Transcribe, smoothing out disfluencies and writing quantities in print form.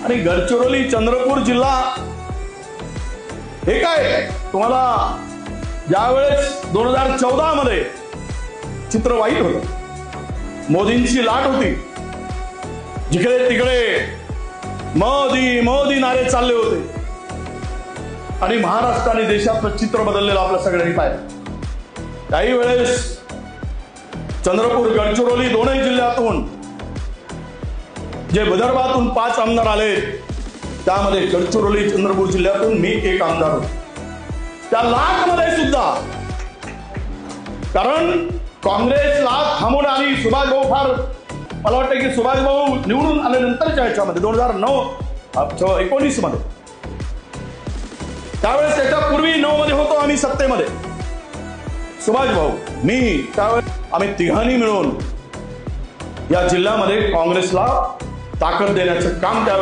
आणि गडचिरोली चंद्रपूर जिल्हा हे काय तुम्हाला ज्यावेळेस 2014 मध्ये चित्र वाईट होतं, मोदींची लाट होती, जिकडे तिकडे मोदी मोदी नारे चालले होते आणि महाराष्ट्राने देशाचं चित्र बदललेलं आपल्या सगळ्यांनी पाहिलं। काही वेळेस चंद्रपूर गडचिरोली दोनही जिल्ह्यातून जे विदर्भातून 5 आमदार आले, त्यामध्ये गडचिरोली चंद्रपूर जिल्ह्यातून मी एक आमदार होतो, त्या लाटमध्ये सुद्धा। कारण काँग्रेसला थांबवून आणि सुभाष भाऊ फार, मला वाटतं की सुभाष भाऊ निवडून आल्यानंतरच्या ह्याच्यामध्ये 2019 मध्ये, त्यावेळेस त्याच्यापूर्वी 9 मध्ये होतो आम्ही सत्तेमध्ये, सुभाष भाऊ मी, त्यावेळेस आम्ही तिघांनी मिळून या जिल्ह्यामध्ये काँग्रेसला ताकद देण्याचं काम त्यावेळेस